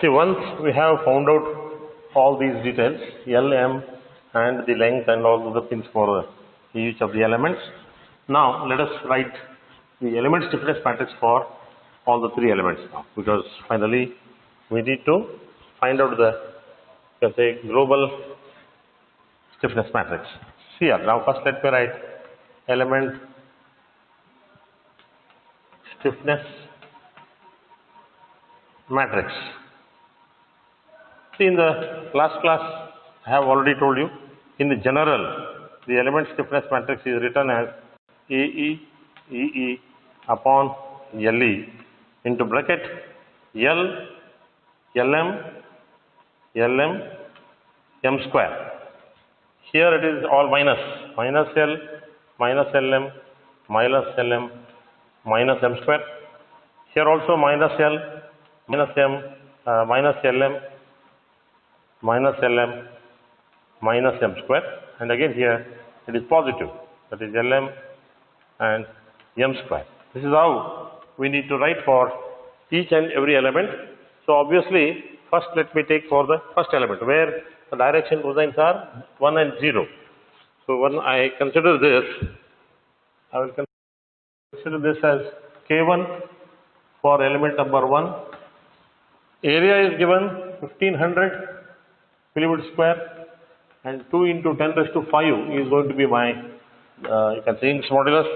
See, once we have found out all these details, L, M and the length and all of the pins for each of the elements, now let us write the element stiffness matrix for all the three elements now, because finally we need to find out the, you can say, global stiffness matrix. See here, now first let me write element stiffness matrix. See, in the last class I have already told you, in the general the element stiffness matrix is written as AE EE upon LE into bracket L LM LM M square. Here it is all minus L minus LM minus LM minus M square. Here also minus L minus M minus LM minus LM minus M square, and again here it is positive, that is LM and M square. This is how we need to write for each and every element. So obviously first let me take for the first element where the direction cosines are 1 and 0. So when I consider this, I will consider this as K1 for element number 1. Area is given 1500 millimeter square, and 2 into 10 raised to 5 is going to be my, you can say, Young's modulus,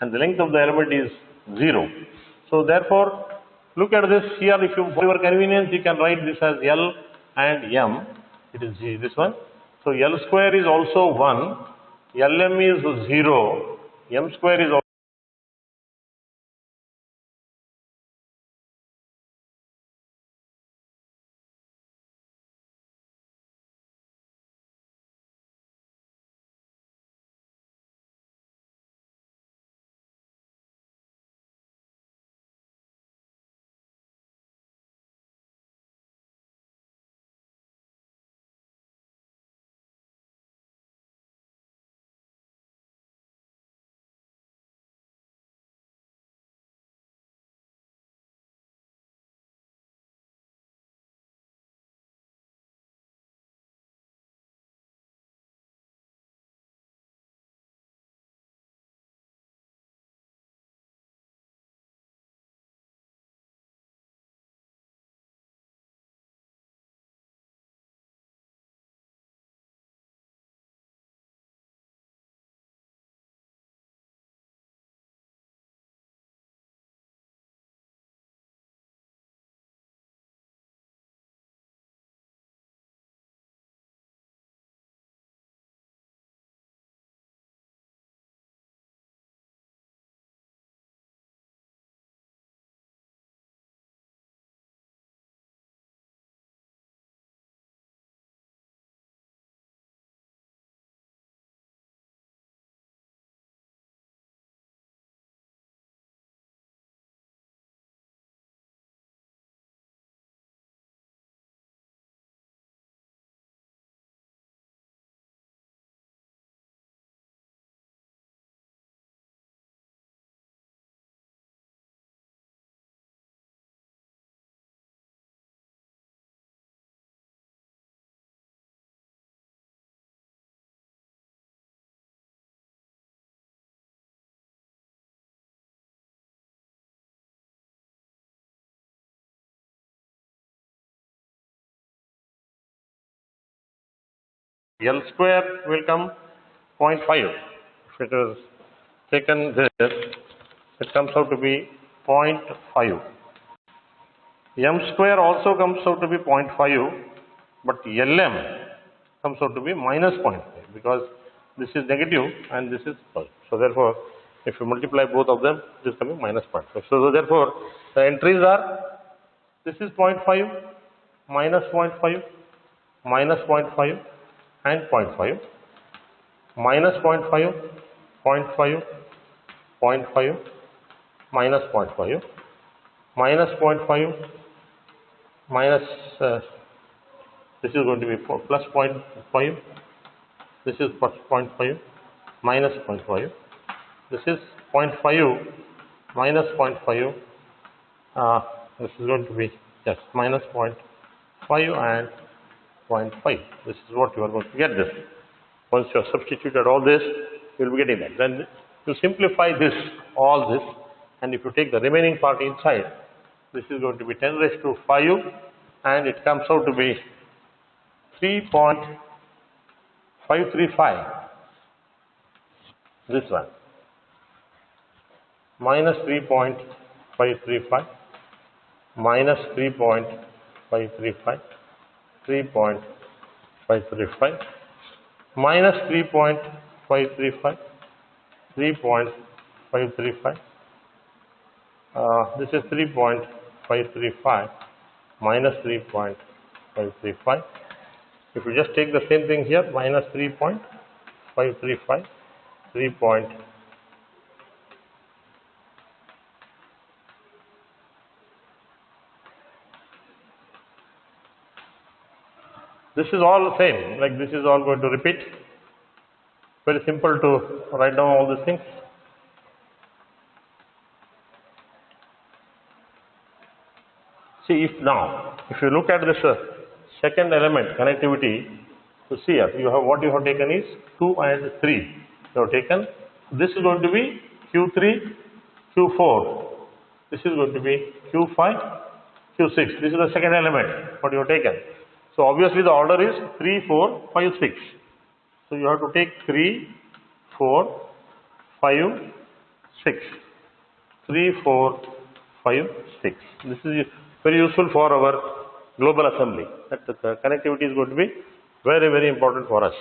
and the length of the element is 0. So therefore, look at this here. If you, for your convenience, you can write this as L and M. It is this one. So L square is also 1, LM is 0, M square is also L square will come 0.5. If it is taken this, it comes out to be 0.5. M square also comes out to be 0.5, but LM comes out to be minus 0.5 because this is negative and this is positive. So therefore, if you multiply both of them, it is coming minus 0.5. So therefore, the entries are, this is 0.5, minus 0.5, minus 0.5 and 0.5, minus 0.5, 0.5, 0.5, minus 0.5, minus 0.5, minus, this is going to be plus 0.5, this is plus 0.5, minus 0.5, this is 0.5, minus 0.5, this is going to be, yes, minus 0.5, 5 and 0.5. This is what you are going to get this. Once you have substituted all this, you will be getting that. Then you simplify this, all this, and if you take the remaining part inside, this is going to be 10 raised to 5, and it comes out to be 3.535. This one. Minus 3.535, minus 3.535, 3.535, minus 3.535, 3.535. This is 3.535 minus 3.535. If you just take the same thing here, minus 3.535, 3. This is all the same, like this is all going to repeat. Very simple to write down all these things. See, if you look at this second element, connectivity, so see here, you have what you have taken is 2 and 3. You have taken, this is going to be Q3, Q4. This is going to be Q5, Q6. This is the second element, what you have taken. So obviously the order is 3, 4, 5, 6. So you have to take 3, 4, 5, 6. 3, 4, 5, 6. This is very useful for our global assembly. That the connectivity is going to be very, very important for us.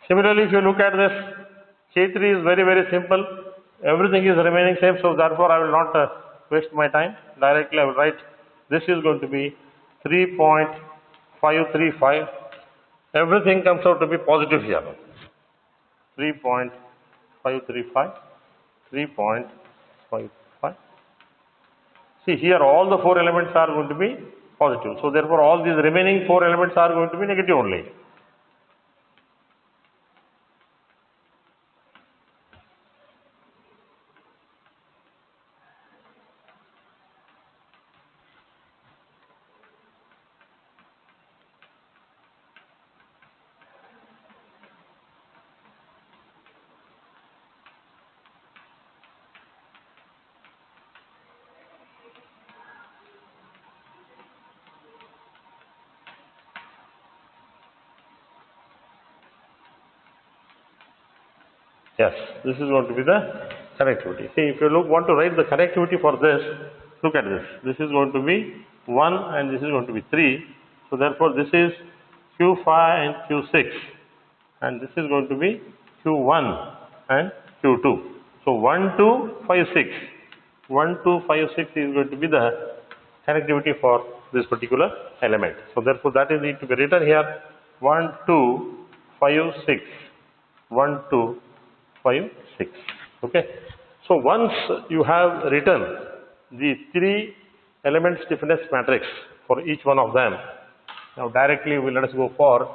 Similarly, if you look at this, K3 is very, very simple. Everything is remaining same. So therefore, I will not waste my time. Directly I will write this is going to be 3.535. Everything comes out to be positive here. 3.535, 3.55. See here all the 4 elements are going to be positive. So therefore all these remaining 4 elements are going to be negative only. Yes, this is going to be the connectivity. See, if you want to write the connectivity for this, look at this. This is going to be 1 and this is going to be 3. So therefore, this is Q5 and Q6. And this is going to be Q1 and Q2. So 1, 2, 5, 6. 1, 2, 5, 6 is going to be the connectivity for this particular element. So therefore, that is need to be written here. 1, 2, 5, 6. 1, 2, 5, 6. Okay. So once you have written the 3 element stiffness matrix for each one of them, now directly let us go for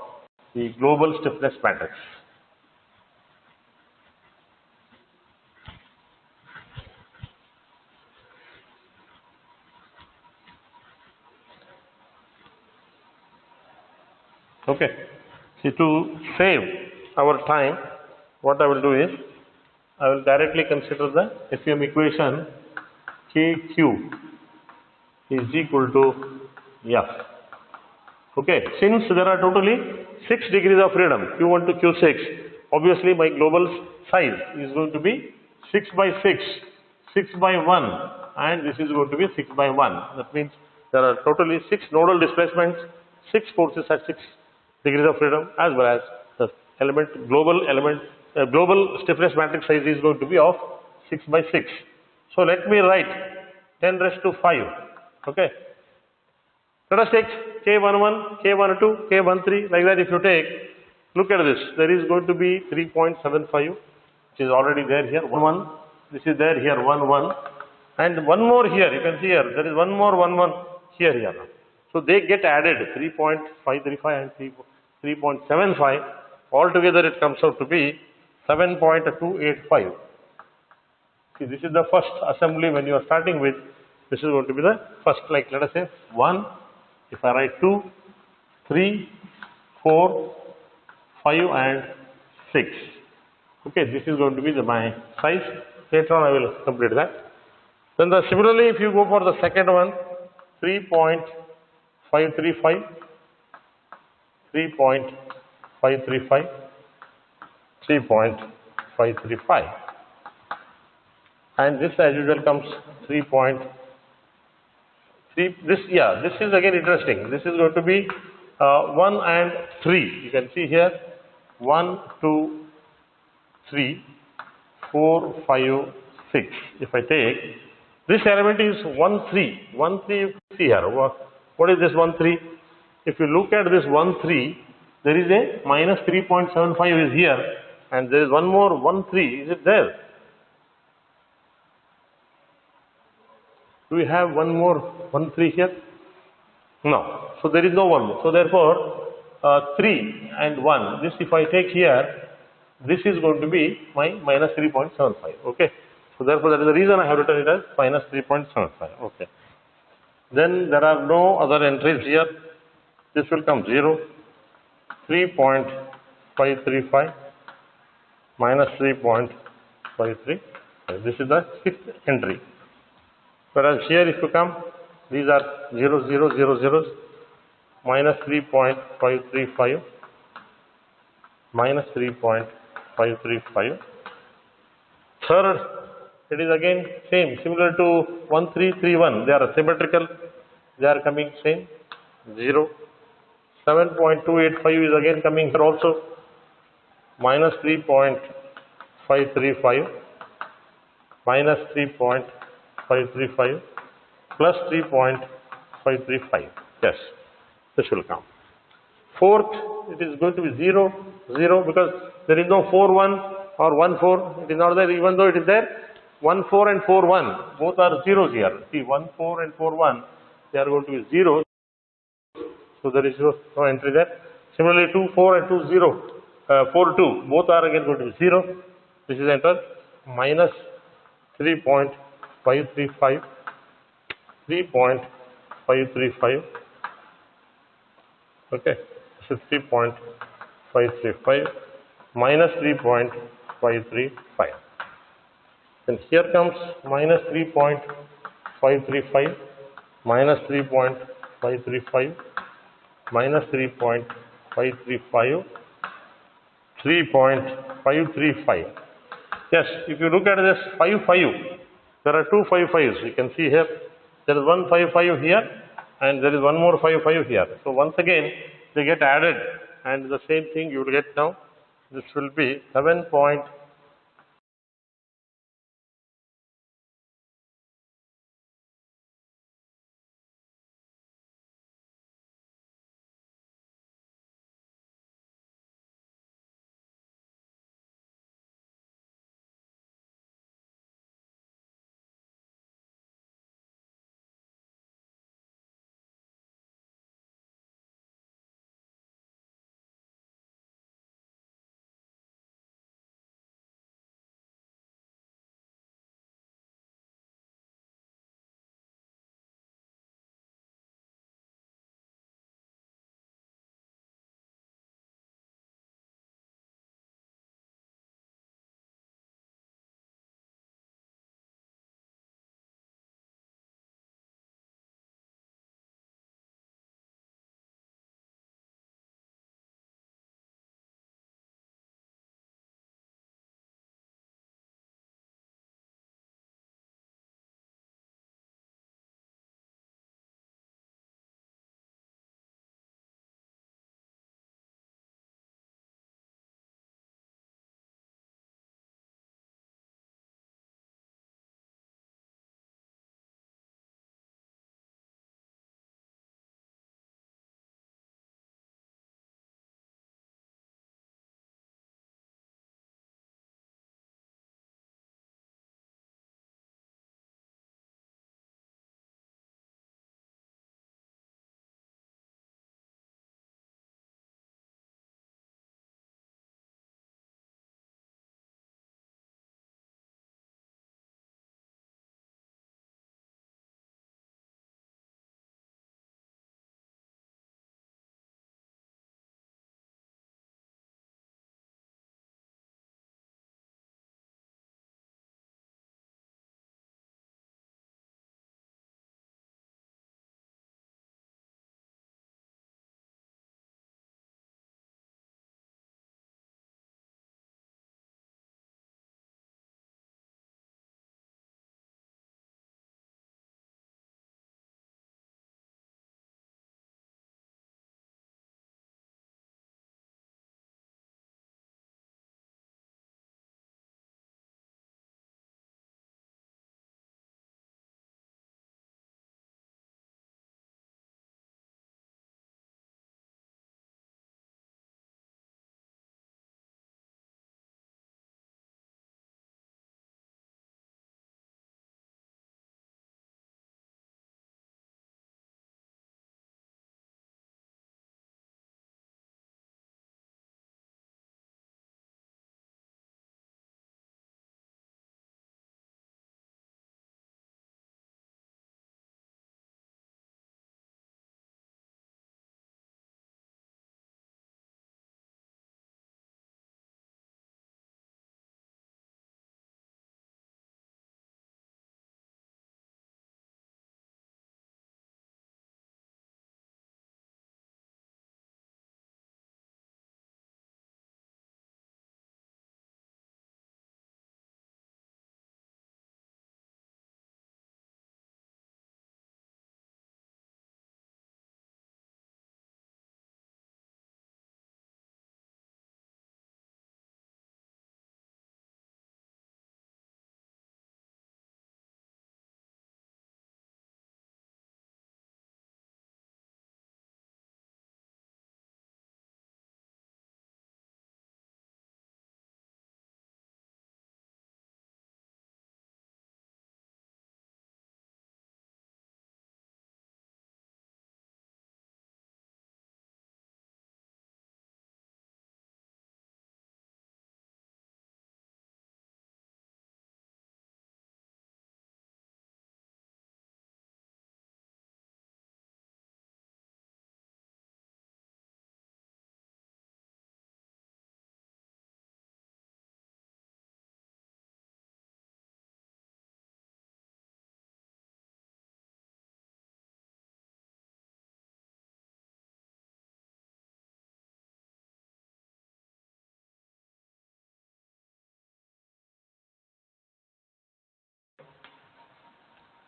the global stiffness matrix. Okay. See, to save our time, what I will do is, I will directly consider the FEM equation KQ is equal to F. Okay, since there are totally 6 degrees of freedom, Q1 to Q6, obviously my global size is going to be 6 by 6, 6 by 1, and this is going to be 6 by 1. That means there are totally 6 nodal displacements, 6 forces at 6 degrees of freedom, as well as the global stiffness matrix size is going to be of 6 by 6. So let me write 10 raised to 5. Okay. Let us take K11, K12, K13, like that if you take, look at this, there is going to be 3.75, which is already there here, 1, this is there here, 1, 1, and one more here, you can see here, there is one more 1, 1 here. So they get added, 3.535 and 3.75, altogether it comes out to be 7.285. See, this is the first assembly when you are starting with. This is going to be the first, like let us say 1, If I write 2, 3, 4, 5 and 6. Okay, this is going to be my size. Later on I will complete that. Then similarly if you go for the second one, 3.535, 3.535, 3.535, and this as usual comes 3.3. This is again interesting. This is going to be 1 and 3. You can see here 1, 2, 3, 4, 5, 6. If I take this element is 1, 3. 1, 3 you can see here. What is this 1, 3? If you look at this 1, 3, there is a minus 3.75 is here, and there is one more 1, 3. Is it there? Do we have one more 1, 3 here? No. So there is no one more. So therefore, 3 and 1. This if I take here, this is going to be my minus 3.75. Okay. So therefore, that is the reason I have written it as minus 3.75. Okay. Then there are no other entries here. This will come 0, 3.535 minus 3.535. This is the sixth entry. Whereas here if you come, these are 0, 0, 0, zeros, minus 3.535, minus 3.535. Third, it is again same, similar to 1, 3, 3, 1. They are symmetrical. They are coming same, 0. 7.285 is again coming here also, minus 3.535, minus 3.535, plus 3.535. Yes, this will come. Fourth, it is going to be 0, 0 because there is no 4, 1 or 1, 4. It is not there, even though it is there. 1, 4 and 4, 1. Both are zeros here. See, 1, 4 and 4, 1. They are going to be zeros. So there is no entry there. Similarly, 2, 4 and 2, 0. 4, 2. Both are again going to be 0. This is entered. Minus 3.535. 3.535. Okay. This is 3.535 minus 3.535. Then here comes minus 3.535 minus 3.535 minus 3.535 3.535. Yes, if you look at this 5, 5, there are two 5, 5s. You can see here there is one 5, 5 here and there is one more 5, 5 here. So once again they get added and the same thing you will get now. This will be 7.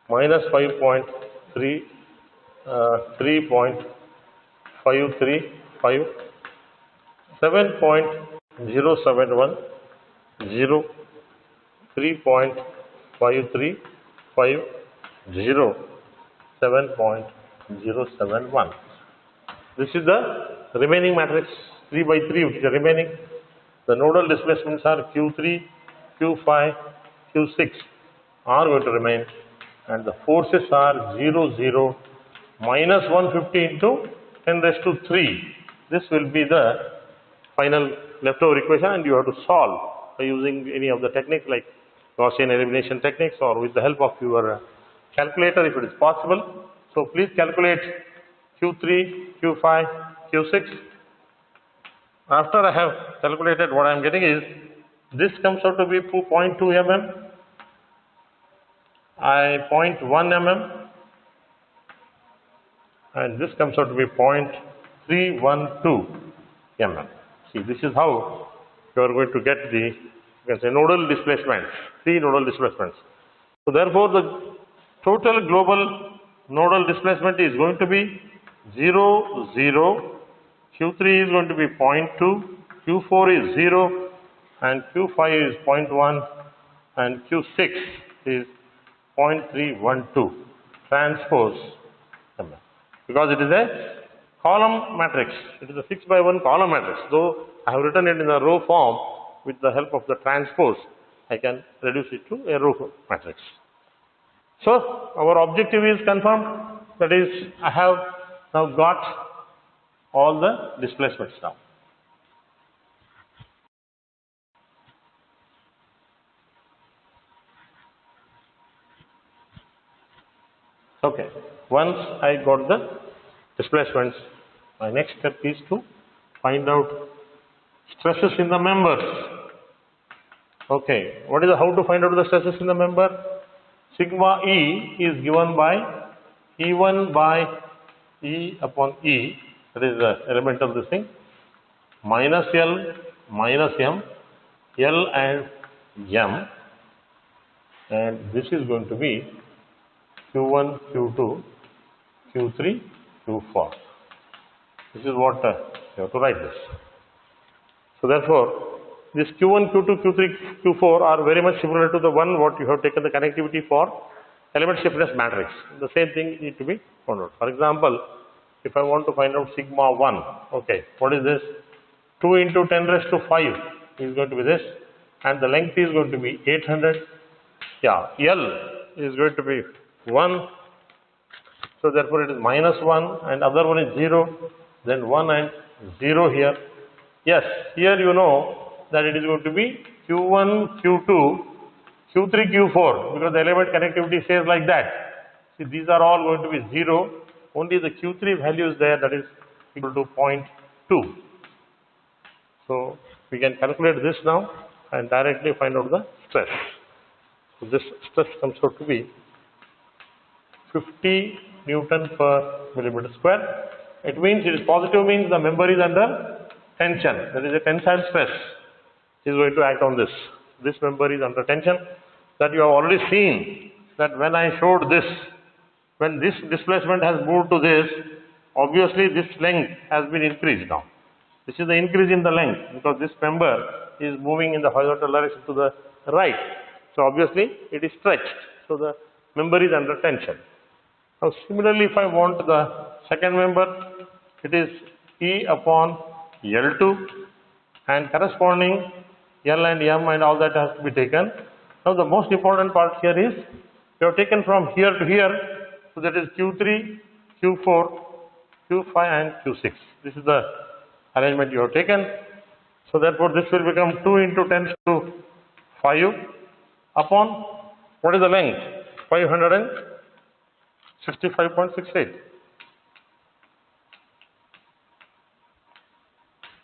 minus 5.3, 3.535, 7.071, 0, 3.535, 0, 7.071. This is the remaining matrix 3 by 3 which is the remaining. The nodal displacements are Q3, Q5, Q6 are going to remain, and the forces are 0, 0, minus 150 into 10 raised to 3. This will be the final leftover equation, and you have to solve by using any of the techniques like Gaussian elimination techniques or with the help of your calculator if it is possible. So please calculate Q3, Q5, Q6. After I have calculated, what I am getting is this comes out to be 2.2 mm, 0.1 mm, and this comes out to be 0.312 mm. See, this is how you are going to get the, you can say, nodal displacements, 3 nodal displacements. So therefore, the total global nodal displacement is going to be 0, 0, Q3 is going to be 0.2, Q4 is 0, and Q5 is 0.1, and Q6 is 0.312 transpose mm. Because it is a column matrix, it is a 6 by 1 column matrix. Though I have written it in a row form, with the help of the transpose, I can reduce it to a row matrix. So our objective is confirmed, that is, I have now got all the displacements now. Okay, once I got the displacements, my next step is to find out stresses in the members. Okay, what is how to find out the stresses in the member? Sigma E is given by E1 by E upon E, that is the element of this thing, minus L minus M, L and M, and this is going to be Q1, Q2, Q3, Q4. This is what you have to write this. So therefore, this Q1, Q2, Q3, Q4 are very much similar to the one what you have taken the connectivity for element stiffness matrix. The same thing need to be found out. For example, if I want to find out sigma 1, okay, what is this? 2 into 10 raised to 5 is going to be this, and the length is going to be 800. Yeah, L is going to be 1, so therefore it is minus 1, and other one is 0, then 1 and 0 here. Yes, here you know that it is going to be Q1, Q2, Q3, Q4, because the element connectivity says like that. See, these are all going to be 0, only the Q3 value is there, that is equal to 0.2. So we can calculate this now and directly find out the stress. So this stress comes out to be 50 Newton per millimeter square. It means it is positive, means the member is under tension. There is a tensile stress is going to act on this. This member is under tension. That you have already seen that when I showed this, when this displacement has moved to this, obviously this length has been increased now. This is the increase in the length because this member is moving in the horizontal direction to the right. So obviously it is stretched. So the member is under tension. Now similarly, if I want the second member, it is E upon L2 and corresponding L and M and all that has to be taken. Now the most important part here is you have taken from here to here, so that is Q3, Q4, Q5 and Q6. This is the arrangement you have taken. So therefore this will become 2 into 10 to 5 upon, what is the length? 565.68.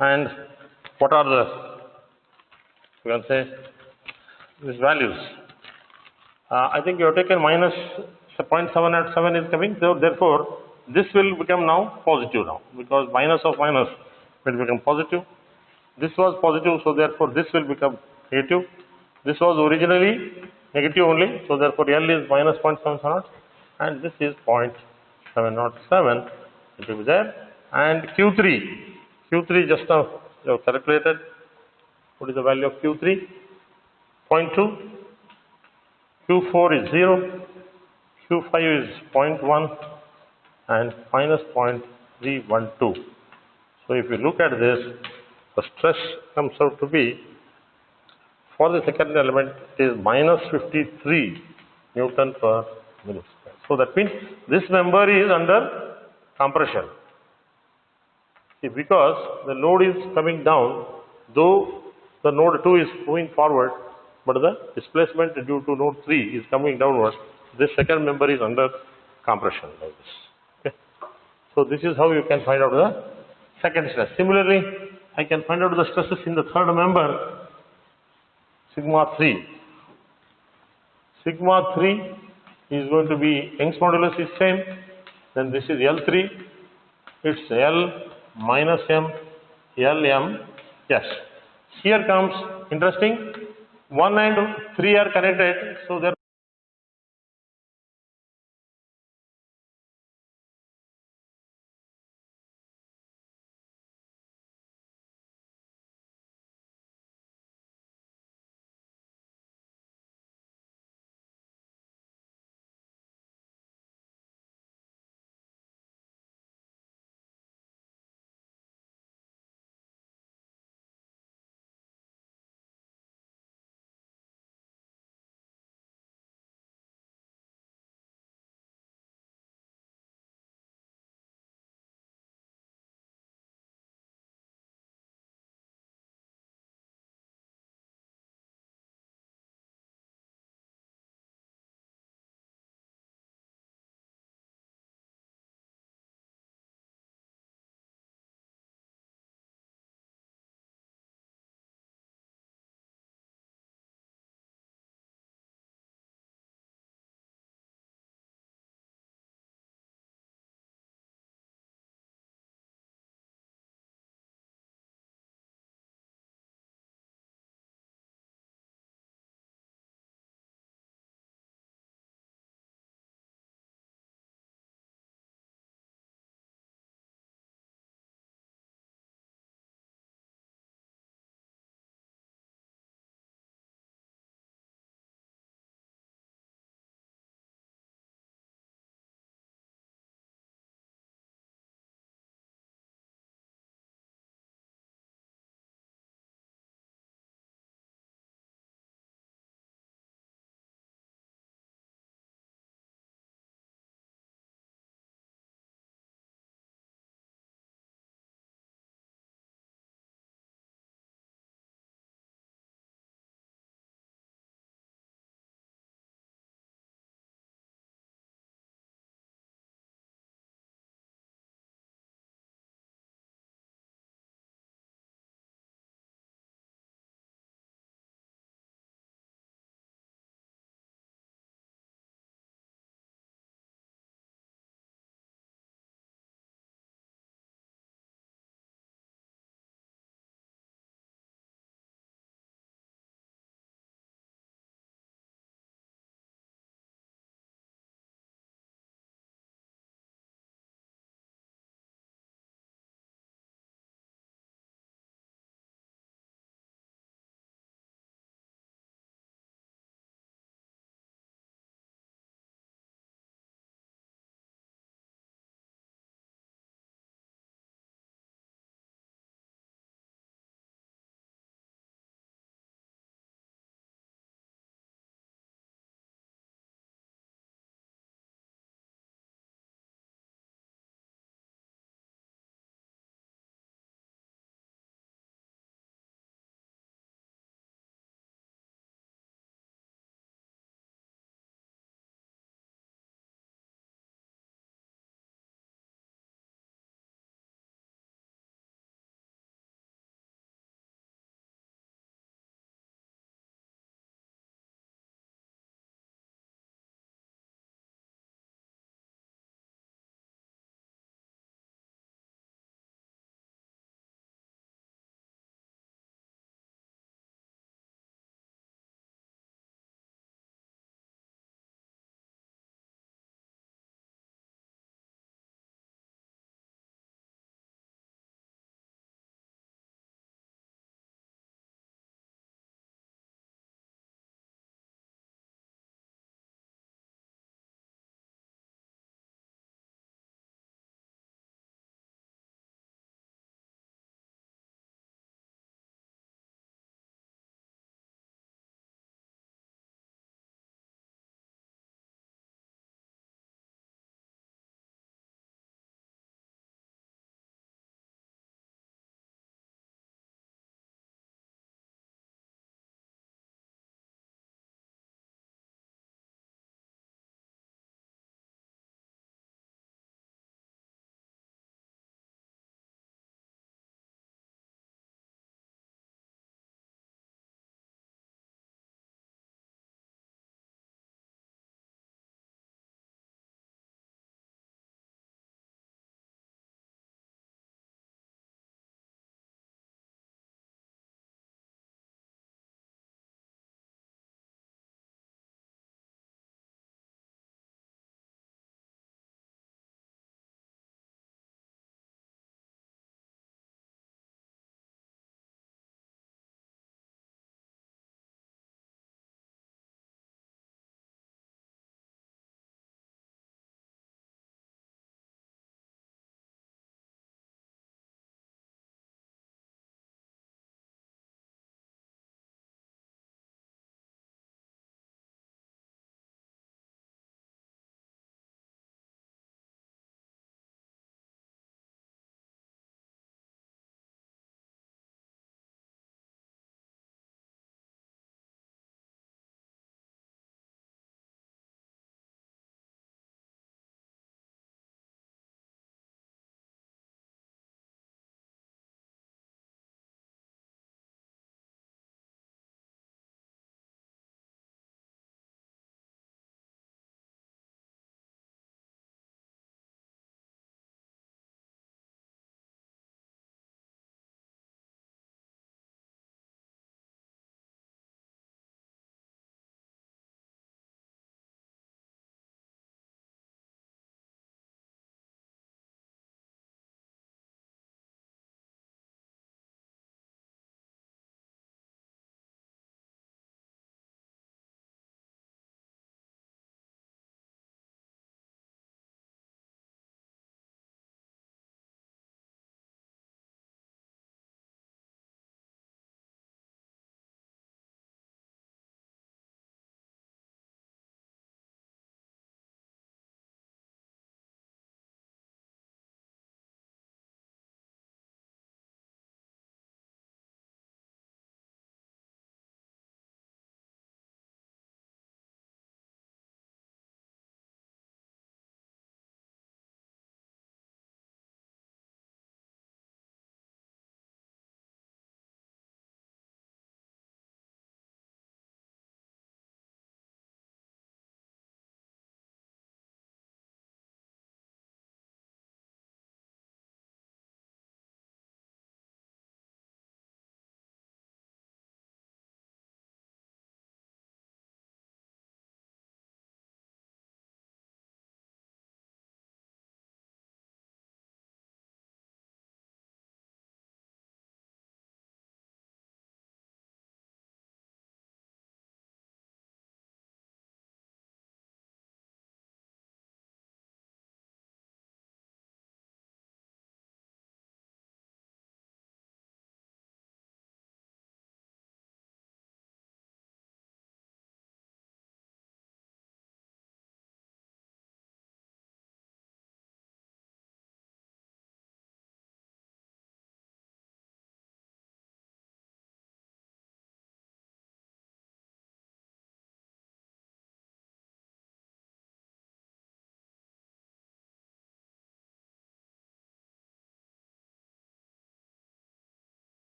And what are the, you can say, these values? I think you have taken minus 0.787 is coming, so therefore this will become now positive now, because minus of minus will become positive. This was positive, so therefore this will become negative. This was originally negative only. So therefore L is minus 0.770 and this is 0.707. It will be there. And Q3 just now you have calculated. What is the value of Q3? 0.2. Q4 is 0. Q5 is 0.1 and minus 0.312. So if you look at this, the stress comes out to be, for the second element, it is minus 53 Newton per minute square. So that means this member is under compression. See, because the load is coming down, though the node 2 is moving forward, but the displacement due to node 3 is coming downwards, this second member is under compression like this. Okay. So this is how you can find out the second stress. Similarly, I can find out the stresses in the third member, sigma 3. Sigma 3 is going to be, Young's modulus is same, then this is L3, it's L minus M, Lm, yes. Here comes, interesting, 1 and 3 are connected, so there